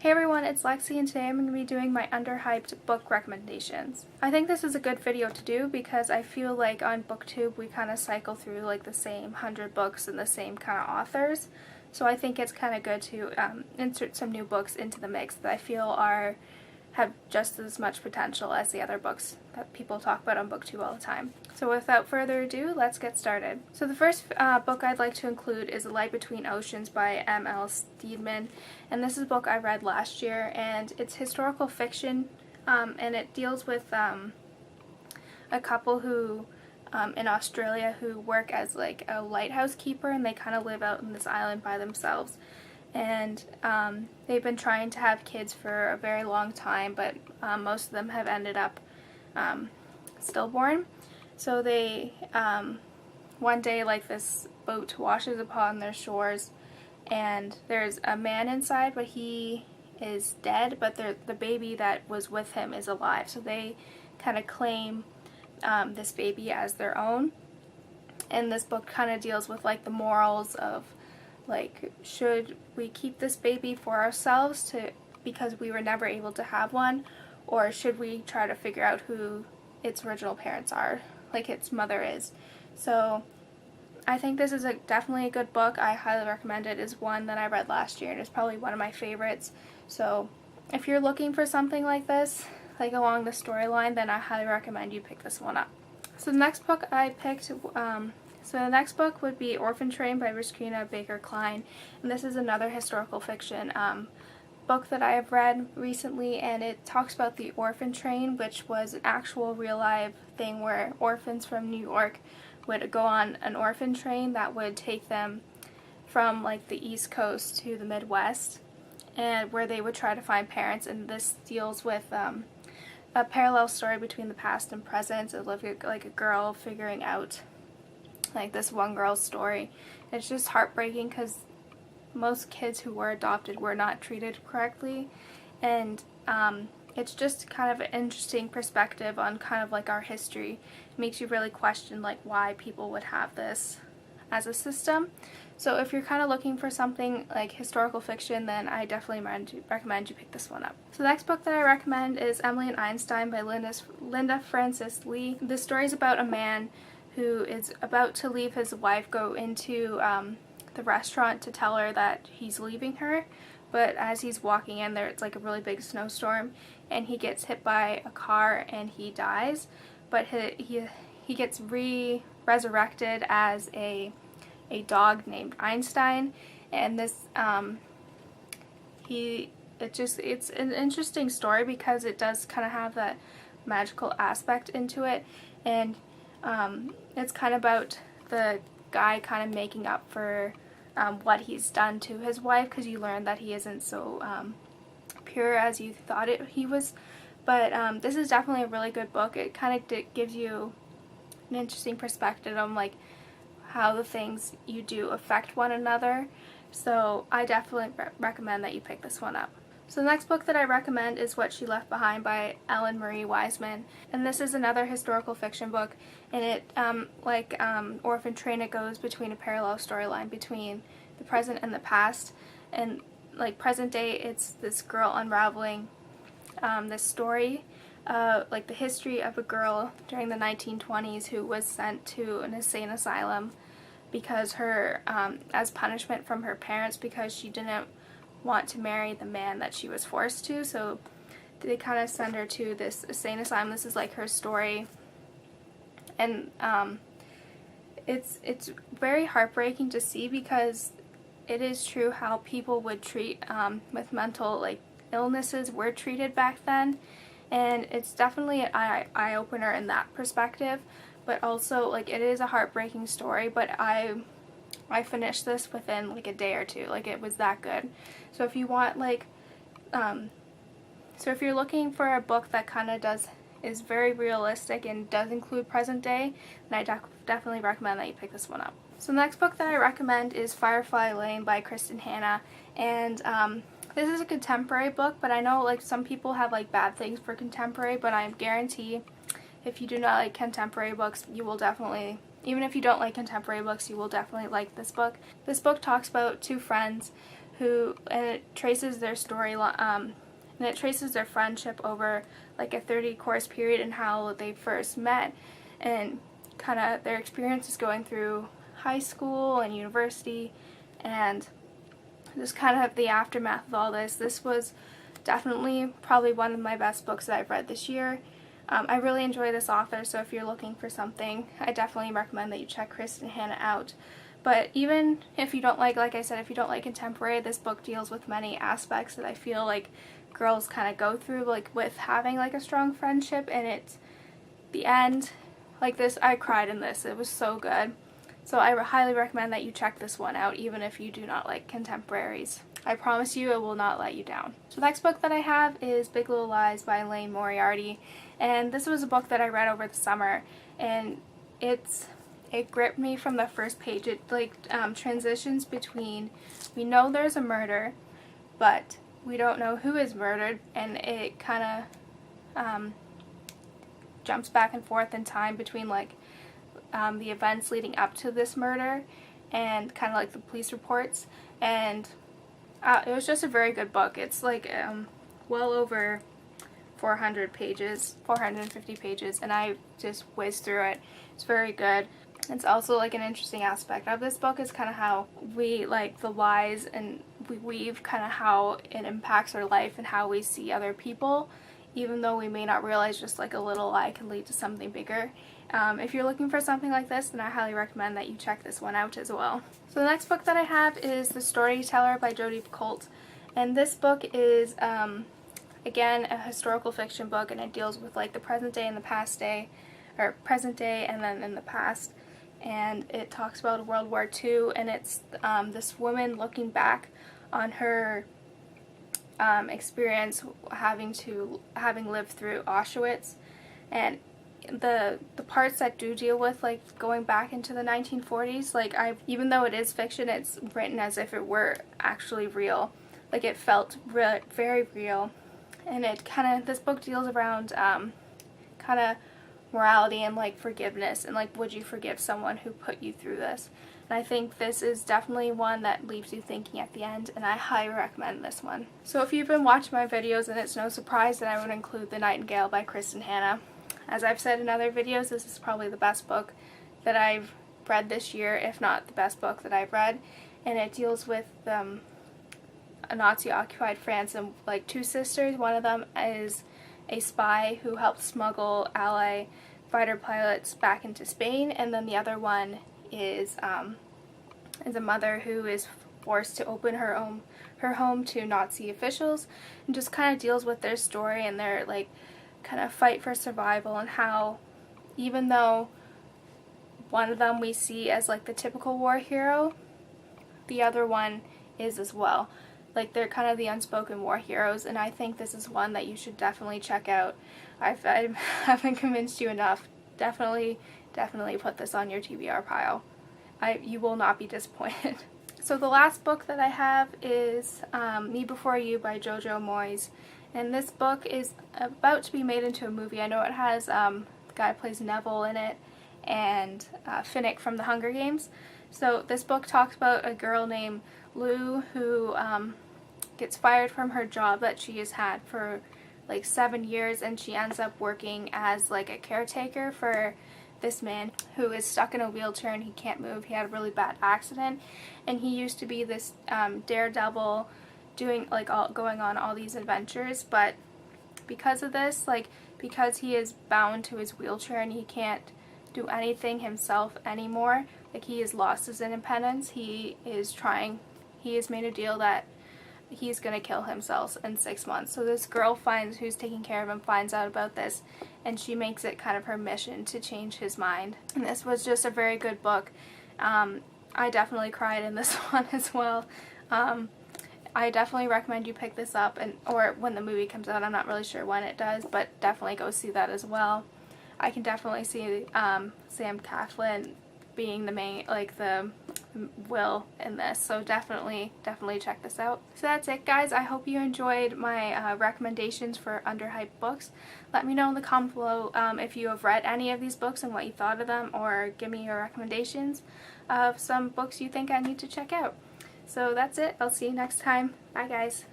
Hey everyone, it's Lexi and today I'm going to be doing my Underhyped book recommendations. I think this is a good video to do because I feel like on BookTube we kind of cycle through like the same 100 books and the same kind of authors. So I think it's kind of good to insert some new books into the mix that I feel have just as much potential as the other books that people talk about on BookTube all the time. So without further ado, let's get started. So the first book I'd like to include is A Light Between Oceans by M.L. Stedman. And this is a book I read last year, and it's historical fiction, and it deals with a couple who in Australia who work as like a lighthouse keeper, and they kind of live out in this island by themselves. And they've been trying to have kids for a very long time, but most of them have ended up stillborn. So they, one day, like, this boat washes upon their shores, and there's a man inside, but he is dead, but the baby that was with him is alive. So they kind of claim this baby as their own. And this book kind of deals with, like, the morals of, like, should we keep this baby for ourselves because we were never able to have one, or should we try to figure out who its original parents are, like its mother is. So I think this is definitely a good book. I highly recommend it. It's one that I read last year and it's probably one of my favorites. So if you're looking for something like this, like along the storyline, then I highly recommend you pick this one up. So the next book I picked the next book would be Orphan by Christina Kline, and this is another historical fiction book that I have read recently, and it talks about the orphan train, which was an actual real life thing where orphans from New York would go on an orphan train that would take them from like the East Coast to the Midwest, and where they would try to find parents. And this deals with a parallel story between the past and present. It looked like a girl figuring out like this one girl's story. It's just heartbreaking because most kids who were adopted were not treated correctly, and it's just kind of an interesting perspective on kind of like our history. It makes you really question like why people would have this as a system. So if you're kind of looking for something like historical fiction, then I definitely recommend you pick this one up. So the next book that I recommend is Emily and Einstein by Linda Francis Lee. This story is about a man who is about to leave his wife, go into the restaurant to tell her that he's leaving her, but as he's walking in there, it's like a really big snowstorm, and he gets hit by a car and he dies, but he gets resurrected as a dog named Einstein. And this it's an interesting story because it does kind of have that magical aspect into it, and it's kind of about the guy kind of making up for what he's done to his wife, because you learn that he isn't so pure as you thought he was. But this is definitely a really good book. It kind of gives you an interesting perspective on like how the things you do affect one another. So I definitely recommend that you pick this one up. So the next book that I recommend is What She Left Behind by Ellen Marie Wiseman, and this is another historical fiction book, and it, Orphan Train, it goes between a parallel storyline between the present and the past. And like present day, it's this girl unraveling this story, like the history of a girl during the 1920s who was sent to an insane asylum because her, as punishment from her parents, because she didn't want to marry the man that she was forced to. So they kind of send her to this insane asylum. This is like her story, and it's very heartbreaking to see because it is true how people would treat with mental like illnesses were treated back then, and it's definitely an eye-opener in that perspective. But also, like, it is a heartbreaking story, but I finished this within like a day or two. Like, it was that good. So if you want like so if you're looking for a book that kind of is very realistic and does include present day, then I definitely recommend that you pick this one up. So the next book that I recommend is Firefly, Laine by Kristin, and this is a contemporary book, but I know like some people have like bad things for contemporary, but I guarantee if you do not like contemporary books, you will definitely, even if you don't like contemporary books, you will definitely like this book. This book talks about two friends and it traces their story, and it traces their friendship over like a 30-course period and how they first met and kind of their experiences going through high school and university and just kind of the aftermath of all this. This was definitely probably one of my best books that I've read this year. I really enjoy this author, so if you're looking for something, I definitely recommend that you check Kristin Hannah out. But even if you don't like I said, if you don't like contemporary, this book deals with many aspects that I feel like girls kind of go through, like with having like a strong friendship, and it's the end, like this, I cried in this. It was so good. So I highly recommend that you check this one out, even if you do not like contemporaries. I promise you it will not let you down. So the next book that I have is Big Little Lies by Laine Moriarty, and this was a book that I read over the summer, and it gripped me from the first page. It like transitions between, we know there's a murder, but we don't know who is murdered, and it kind of jumps back and forth in time between like the events leading up to this murder and kind of like the police reports, and it was just a very good book. It's like well over 400 pages, 450 pages, and I just whizzed through it. It's very good. It's also like an interesting aspect of this book is kind of how we like the lies, and we weave kind of how it impacts our life and how we see other people, even though we may not realize just like a little lie can lead to something bigger. If you're looking for something like this, then I highly recommend that you check this one out as well. So the next book that I have is The Storyteller by Jodi Picoult, and this book is again a historical fiction book, and it deals with like the present day and the past day, or present day and then in the past, and it talks about World War II, and it's this woman looking back on her experience having lived through Auschwitz, and the parts that do deal with like going back into the 1940s, like even though it is fiction, it's written as if it were actually real. Like it felt very real, and it kind of, this book deals around kind of morality and like forgiveness, and like would you forgive someone who put you through this? And I think this is definitely one that leaves you thinking at the end, and I highly recommend this one. So if you've been watching my videos, then it's no surprise that I would include The Nightingale by Kristin Hannah. As I've said in other videos, this is probably the best book that I've read this year, if not the best book that I've read, and it deals with a Nazi-occupied France and like two sisters. One of them is a spy who helped smuggle Ally fighter pilots back into Spain, and then the other one is a mother who is forced to open her home to Nazi officials, and just kind of deals with their story and their like kind of fight for survival, and how even though one of them we see as like the typical war hero, the other one is as well. Like they're kind of the unspoken war heroes, and I think this is one that you should definitely check out. I haven't convinced you enough. Definitely put this on your TBR pile. You will not be disappointed. So the last book that I have is Me Before You by Jojo Moyes, and this book is about to be made into a movie. I know it has the guy who plays Neville in it, and Finnick from the Hunger Games. So this book talks about a girl named Lou who gets fired from her job that she has had for like 7 years, and she ends up working as like a caretaker for this man who is stuck in a wheelchair and he can't move. He had a really bad accident, and he used to be this daredevil doing like going on all these adventures, but because of this, like because he is bound to his wheelchair and he can't do anything himself anymore, like he has lost his independence, he has made a deal that he's gonna kill himself in 6 months. So this girl who's taking care of him finds out about this, and she makes it kind of her mission to change his mind. And this was just a very good book. I definitely cried in this one as well. I definitely recommend you pick this up, or when the movie comes out. I'm not really sure when it does, but definitely go see that as well. I can definitely see Sam Claflin being the main, like the Will in this, so definitely check this out. So that's it, guys. I hope you enjoyed my recommendations for Underhyped books. Let me know in the comments below if you have read any of these books and what you thought of them, or give me your recommendations of some books you think I need to check out. So that's it. I'll see you next time. Bye guys.